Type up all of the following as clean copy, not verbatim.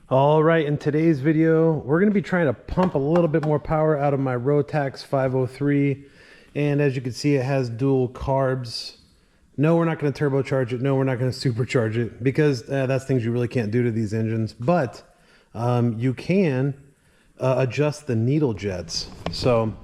All right, in today's video, we're going to be trying to pump a little bit more power out of my Rotax 503. And as you can see, it has dual carbs. No, we're not going to turbocharge it. No, we're not going to supercharge it because that's things you really can't do to these engines. But you can adjust the needle jets. So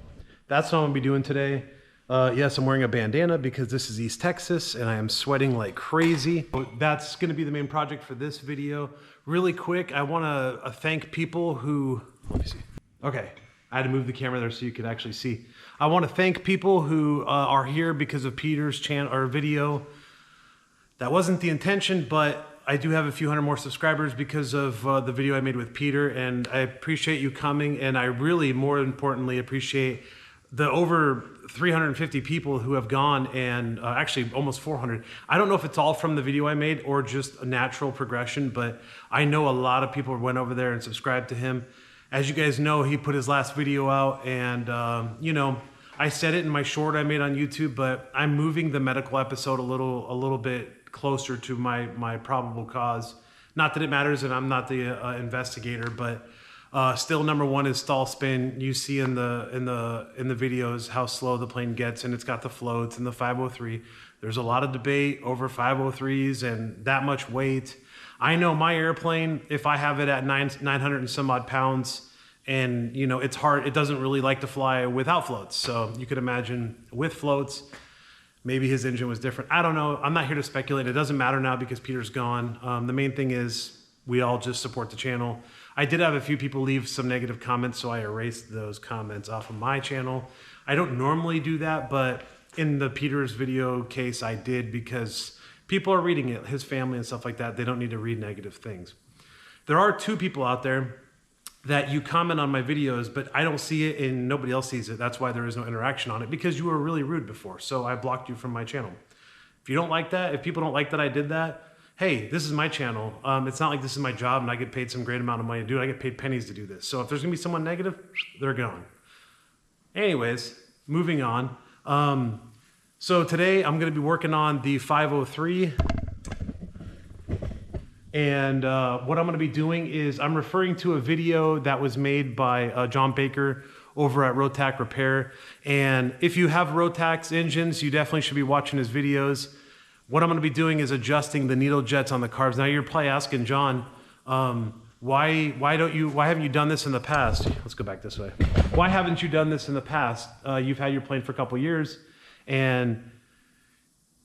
that's what I'm going to be doing today. Yes, I'm wearing a bandana because this is East Texas and I am sweating like crazy. That's going to be the main project for this video. Really quick, I want to thank people who, let me see. Okay, I had to move the camera there so you could actually see. I want to thank people who are here because of Peter's channel or video. That wasn't the intention, but I do have a few hundred more subscribers because of the video I made with Peter, and I appreciate you coming, and I really, more importantly, appreciate the over 350 people who have gone, and actually almost 400. I don't know if it's all from the video I made or just a natural progression, but I know a lot of people went over there and subscribed to him. As you guys know, he put his last video out, and you know, I said it in my short I made on YouTube, but I'm moving the medical episode a little bit closer to my probable cause. Not that it matters, and I'm not the investigator, but still, number one is stall spin. You see in the videos how slow the plane gets, and it's got the floats and the 503. There's a lot of debate over 503s and that much weight. I know my airplane, if I have it at 900 and some odd pounds, and you know it's hard, it doesn't really like to fly without floats. So you could imagine with floats, maybe his engine was different. I don't know. I'm not here to speculate. It doesn't matter now because Peter's gone. The main thing is we all just support the channel. I did have a few people leave some negative comments, so I erased those comments off of my channel. I don't normally do that, but in the Peter's video case, I did because people are reading it, his family and stuff like that. They don't need to read negative things. There are two people out there that you comment on my videos, but I don't see it and nobody else sees it. That's why there is no interaction on it, because you were really rude before, so I blocked you from my channel. If you don't like that, if people don't like that I did that, hey, this is my channel. It's not like this is my job and I get paid some great amount of money to do it. I get paid pennies to do this. So if there's gonna be someone negative, they're gone. Anyways, moving on. So today I'm gonna be working on the 503. And what I'm gonna be doing is I'm referring to a video that was made by John Baker over at Rotax Repair. And if you have Rotax engines, you definitely should be watching his videos. What I'm going to be doing is adjusting the needle jets on the carbs. Now you're probably asking, John, why haven't you done this in the past? Let's go back this way. Why haven't you done this in the past? You've had your plane for a couple years, and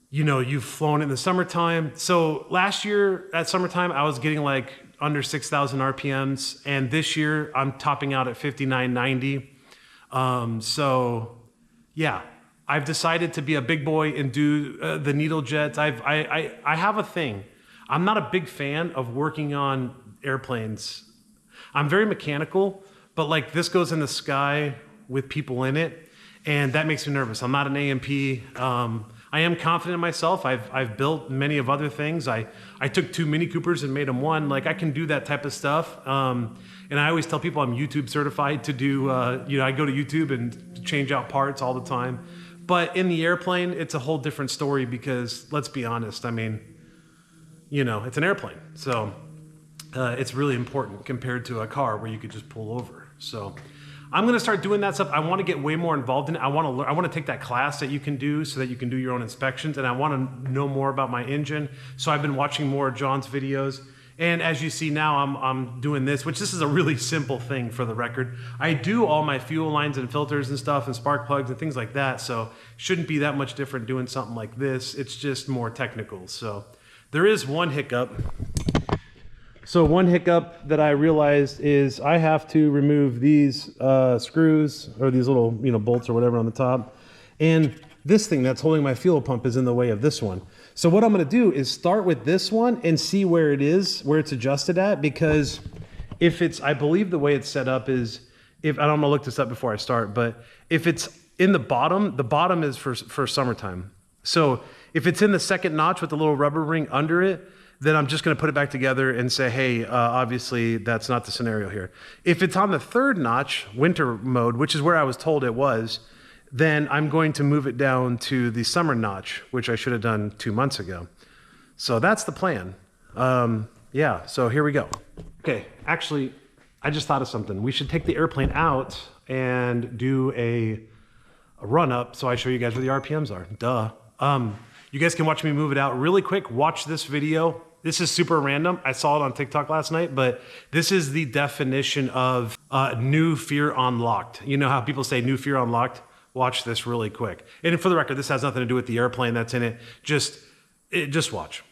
you know you've flown in the summertime. So last year at summertime, I was getting like under 6,000 RPMs, and this year I'm topping out at 5990. So yeah. I've decided to be a big boy and do the needle jets. I have a thing. I'm not a big fan of working on airplanes. I'm very mechanical, but like this goes in the sky with people in it, and that makes me nervous. I'm not an A&P. I am confident in myself. I've built many of other things. I took 2 Mini Coopers and made them one. Like I can do that type of stuff. And I always tell people I'm YouTube certified to do, you know, I go to YouTube and change out parts all the time. But in the airplane, it's a whole different story because let's be honest, I mean, you know, it's an airplane. So it's really important compared to a car where you could just pull over. So I'm gonna start doing that stuff. I wanna get way more involved in it. I wanna take that class that you can do so that you can do your own inspections, and I wanna know more about my engine. So I've been watching more of John's videos. And as you see now, I'm doing this, which this is a really simple thing for the record. I do all my fuel lines and filters and stuff and spark plugs and things like that, so shouldn't be that much different doing something like this. It's just more technical. So there is one hiccup. So one hiccup that I realized is I have to remove these screws or these little bolts or whatever on the top. And this thing that's holding my fuel pump is in the way of this one. So what I'm gonna do is start with this one and see where it is, where it's adjusted at, because if it's, I believe the way it's set up is, if, I'm gonna look this up before I start, but if it's in the bottom is for summertime. So if it's in the second notch with the little rubber ring under it, then I'm just gonna put it back together and say, hey, obviously that's not the scenario here. If it's on the third notch, winter mode, which is where I was told it was, then I'm going to move it down to the summer notch, which I should have done 2 months ago. So that's the plan. Yeah, so here we go. Okay, actually, I just thought of something. We should take the airplane out and do a run up so I show you guys where the RPMs are. Duh. You guys can watch me move it out really quick. Watch this video. This is super random. I saw it on TikTok last night, but this is the definition of new fear unlocked. You know how people say new fear unlocked? Watch this really quick. And for the record, this has nothing to do with the airplane that's in it. Just watch.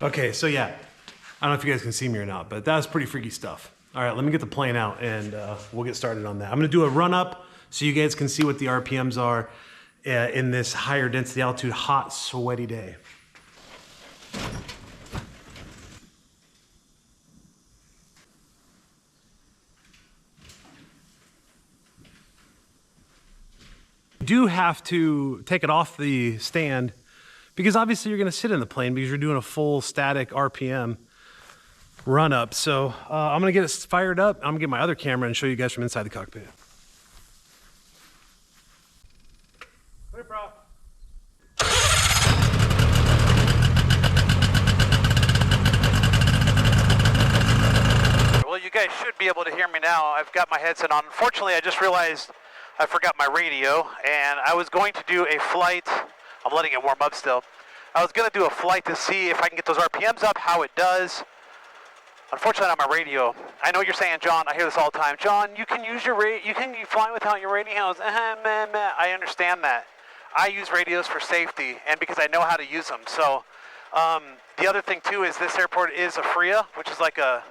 Okay, so yeah, I don't know if you guys can see me or not, but that was pretty freaky stuff. All right, let me get the plane out and we'll get started on that. I'm gonna do a run up so you guys can see what the RPMs are in this higher density altitude, hot, sweaty day. You do have to take it off the stand because obviously you're gonna sit in the plane because you're doing a full static RPM run up. So I'm gonna get it fired up. I'm gonna get my other camera and show you guys from inside the cockpit. Hey, bro. Well, you guys should be able to hear me now. I've got my headset on. Unfortunately, I just realized I forgot my radio, and I was going to do a flight. I'm letting it warm up still. I was going to do a flight to see if I can get those RPMs up, how it does. Unfortunately, not my radio. I know you're saying, John, I hear this all the time. John, you can use your radio. You can fly without your radios. I understand that. I use radios for safety and because I know how to use them. So the other thing too is this airport is a FRIA, which is like a.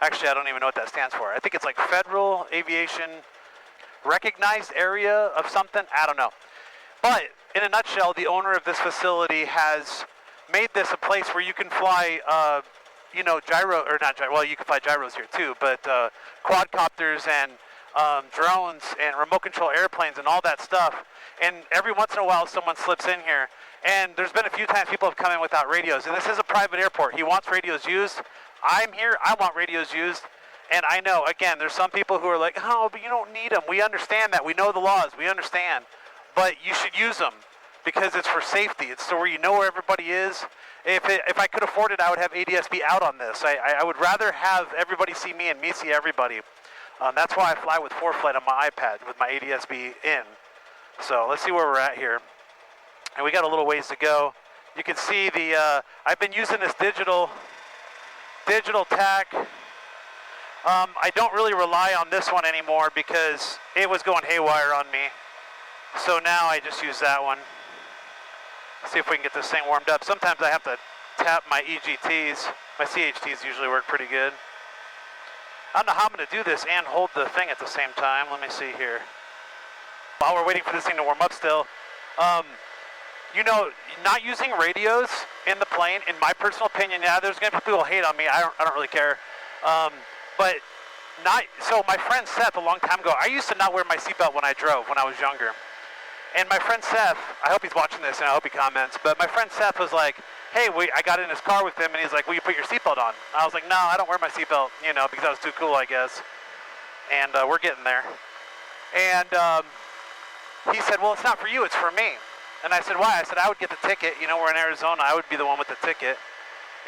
Actually, I don't even know what that stands for. I think it's like Federal Aviation Recognized Area of something. I don't know. But in a nutshell, the owner of this facility has made this a place where you can fly, you know, gyro, or not gyro, well, you can fly gyros here too, but quadcopters and drones and remote control airplanes and all that stuff. And every once in a while, someone slips in here. And there's been a few times people have come in without radios. And this is a private airport. He wants radios used. I'm here, I want radios used, and I know, again, there's some people who are like, oh, but you don't need them. We understand that. We know the laws. We understand. But you should use them because it's for safety. It's so where you know where everybody is. If I could afford it, I would have ADS-B out on this. I would rather have everybody see me and me see everybody. That's why I fly with ForeFlight on my iPad with my ADS-B in. So let's see where we're at here. And we got a little ways to go. You can see the, I've been using this digital tack. I don't really rely on this one anymore because it was going haywire on me. So now I just use that one. See if we can get this thing warmed up. Sometimes I have to tap my EGTs. My CHTs usually work pretty good. I don't know how I'm going to do this and hold the thing at the same time. Let me see here. While we're waiting for this thing to warm up still, you know, not using radios in the plane, in my personal opinion, yeah, there's going to be people who hate on me. I don't really care. But not, so my friend Seth, a long time ago, I used to not wear my seatbelt when I drove when I was younger. And my friend Seth, I hope he's watching this and I hope he comments, but my friend Seth was like, hey, I got in his car with him and he's like, will you put your seatbelt on? I was like, no, I don't wear my seatbelt, you know, because I was too cool, I guess. And we're getting there. And he said, well, it's not for you, it's for me. And I said, why? I said, I would get the ticket. You know, we're in Arizona. I would be the one with the ticket.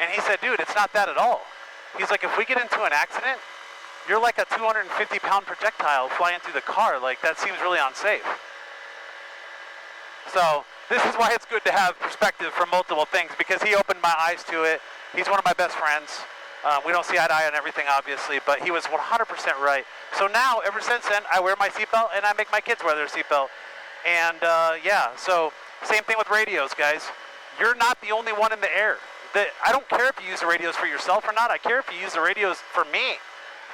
And he said, dude, it's not that at all. He's like, if we get into an accident, you're like a 250-pound projectile flying through the car. Like, that seems really unsafe. So this is why it's good to have perspective from multiple things, because he opened my eyes to it. He's one of my best friends. We don't see eye to eye on everything, obviously, but he was 100% right. So now, ever since then, I wear my seatbelt, and I make my kids wear their seatbelt. And, yeah, so same thing with radios, guys. You're not the only one in the air. I don't care if you use the radios for yourself or not. I care if you use the radios for me,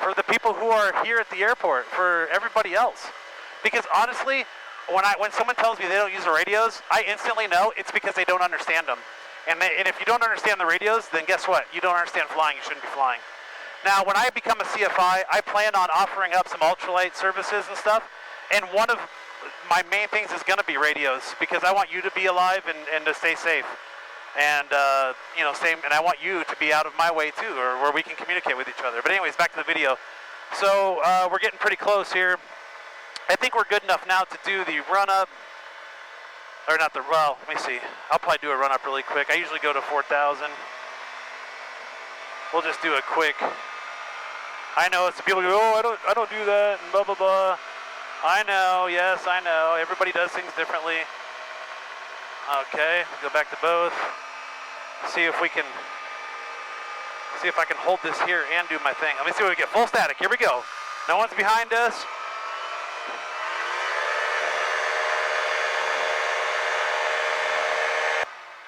for the people who are here at the airport, for everybody else. Because honestly, when someone tells me they don't use the radios, I instantly know it's because they don't understand them. And if you don't understand the radios, then guess what? You don't understand flying. You shouldn't be flying. Now, when I become a CFI, I plan on offering up some ultralight services and stuff. And one of my main things is going to be radios, because I want you to be alive and to stay safe. And, you know, and I want you to be out of my way too, or where we can communicate with each other. But anyways, back to the video. So we're getting pretty close here. I think we're good enough now to do the run-up. Or not the, well, let me see. I'll probably do a run-up really quick. I usually go to 4,000. We'll just do a quick. I know some people go, oh, I don't do that, and blah, blah, blah. I know, yes, I know. Everybody does things differently. Okay, go back to both. See if I can hold this here and do my thing. Let me see what we get. Full static, here we go. No one's behind us.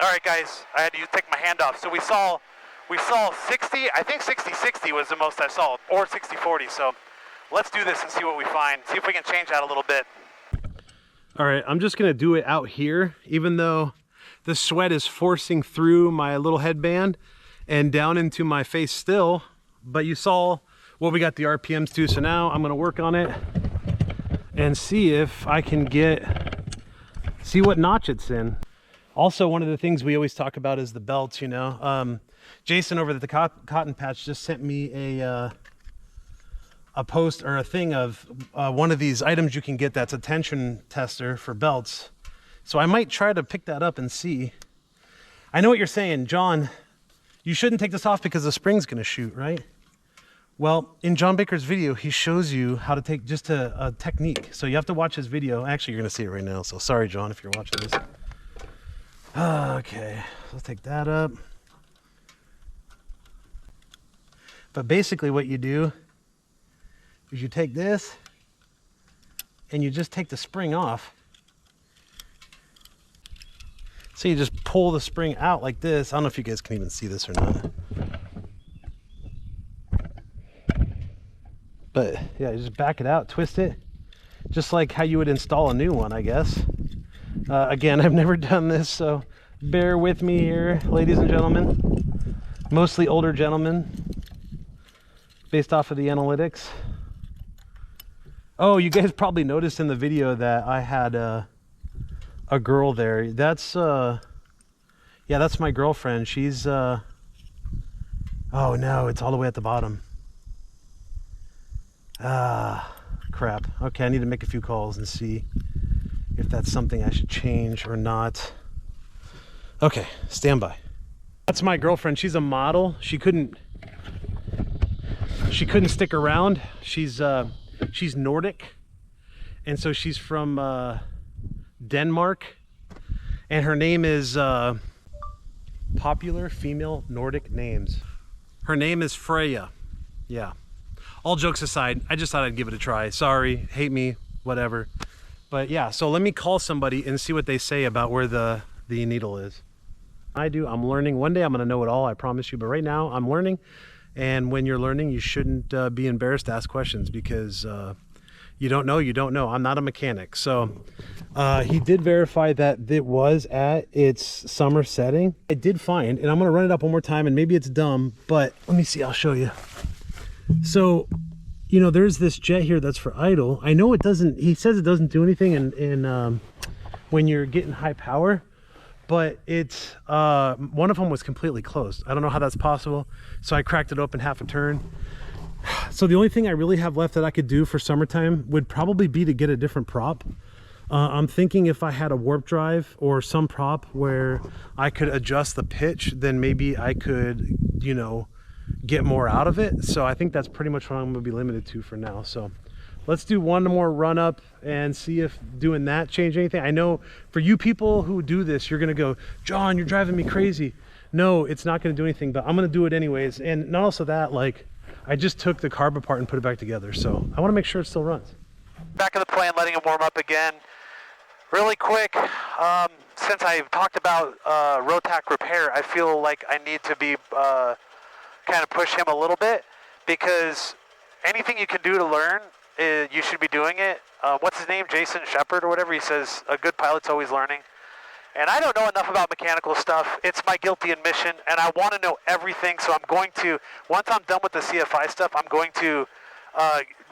All right, guys, I had to take my hand off. So we saw 60, I think 60-60 was the most I saw, or 60-40. So let's do this and see what we find. See if we can change that a little bit. All right, I'm just gonna do it out here, even though the sweat is forcing through my little headband and down into my face still. But you saw what we got the RPMs to, so now I'm gonna work on it and see if I can see what notch it's in. Also, one of the things we always talk about is the belts, you know. Jason over at the Cotton Patch just sent me a post or a thing of one of these items you can get that's a tension tester for belts. So I might try to pick that up and see. I know what you're saying, John, you shouldn't take this off because the spring's gonna shoot, right? Well, in John Baker's video, he shows you how to take just a technique. So you have to watch his video. Actually, you're gonna see it right now. So sorry, John, if you're watching this. Okay, let's take that up. But basically what you do is you take this and you just take the spring off. So you just pull the spring out like this. I don't know if you guys can even see this or not. But yeah, you just back it out, twist it, just like how you would install a new one, I guess. Again, I've never done this, so bear with me here, ladies and gentlemen. Mostly older gentlemen, based off of the analytics. Oh, you guys probably noticed in the video that I had a girl there. That's yeah, that's my girlfriend. She's oh no, it's all the way at the bottom. Crap. Okay, I need to make a few calls and see if that's something I should change or not. Okay, stand by. That's my girlfriend. She's a model. She couldn't stick around. She's Nordic, and so she's from Denmark, and her name is popular female Nordic names. Her name is Freya. Yeah. All jokes aside, I just thought I'd give it a try. Sorry, hate me, whatever. But yeah, so let me call somebody and see what they say about where the needle is. I'm learning. One day I'm gonna know it all, I promise you. But right now I'm learning. And when you're learning, you shouldn't be embarrassed to ask questions, because you don't know, you don't know. I'm not a mechanic. So he did verify that it was at its summer setting. I did find, and I'm gonna run it up one more time, and maybe it's dumb, but let me see, I'll show you. So, you know, there's this jet here that's for idle. I know it doesn't, he says it doesn't do anything in when you're getting high power, but it's, one of them was completely closed. I don't know how that's possible. So I cracked it open half a turn. So the only thing I really have left that I could do for summertime would probably be to get a different prop. I'm thinking if I had a warp drive or some prop where I could adjust the pitch, then maybe I could, you know, get more out of it. So I think that's pretty much what I'm gonna be limited to for now. So let's do one more run up and see if doing that changed anything. I know for you people who do this, you're gonna go, John, you're driving me crazy. No, it's not gonna do anything, but I'm gonna do it anyways. And not also that, like, I just took the carb apart and put it back together. So I wanna make sure it still runs. Back in the plane, letting it warm up again. Really quick, since I've talked about Rotax repair, I feel like I need to be kind of push him a little bit, because anything you can do to learn, you should be doing it. What's his name? Jason Shepard or whatever. He says a good pilot's always learning. And I don't know enough about mechanical stuff. It's my guilty admission, and I want to know everything. So I'm going to, once I'm done with the CFI stuff, I'm going to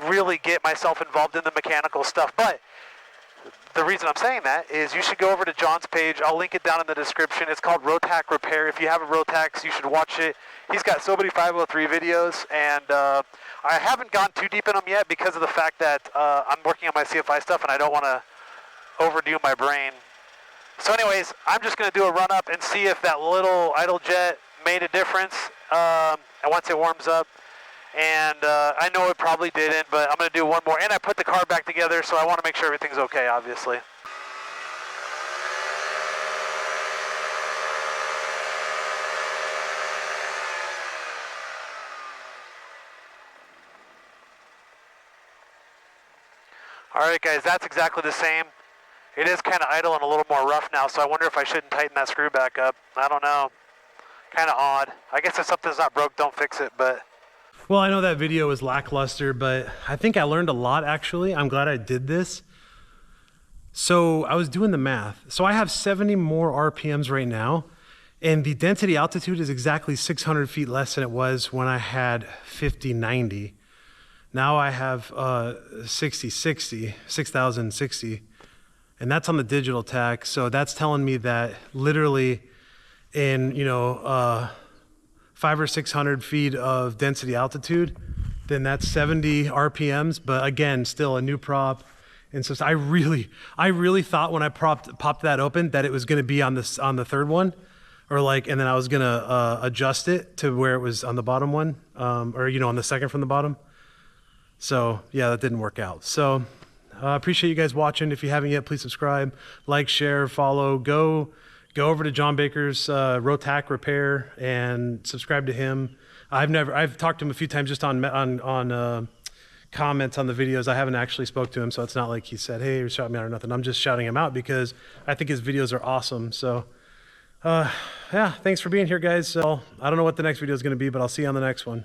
really get myself involved in the mechanical stuff. But the reason I'm saying that is you should go over to John's page. I'll link it down in the description. It's called Rotax Repair. If you have a Rotax, you should watch it. He's got so many 503 videos, and I haven't gone too deep in them yet because of the fact that I'm working on my CFI stuff and I don't want to overdo my brain. So anyways, I'm just going to do a run up and see if that little idle jet made a difference and once it warms up. And I know it probably didn't, but I'm going to do one more. And I put the car back together, so I want to make sure everything's okay, obviously. All right, guys, that's exactly the same. It is kind of idle and a little more rough now, so I wonder if I shouldn't tighten that screw back up. I don't know. Kind of odd. I guess if something's not broke, don't fix it, but... Well, I know that video was lackluster, but I think I learned a lot, actually. I'm glad I did this. So I was doing the math. So I have 70 more RPMs right now, and the density altitude is exactly 600 feet less than it was when I had 5090. Now I have 6060, and that's on the digital tack. So that's telling me that literally in, 500 or 600 feet of density altitude, then that's 70 RPMs. But again, still a new prop. And so I really thought when I popped that open that it was going to be on the third one, and then I was going to adjust it to where it was on the bottom one, on the second from the bottom. So yeah, that didn't work out. So I appreciate you guys watching. If you haven't yet, please subscribe, like, share, follow. Go over to John Baker's Rotax Repair and subscribe to him. I've talked to him a few times just on comments on the videos. I haven't actually spoke to him, so it's not like he said, "Hey, shout me out" or nothing. I'm just shouting him out because I think his videos are awesome. So yeah, thanks for being here, guys. So I don't know what the next video is going to be, but I'll see you on the next one.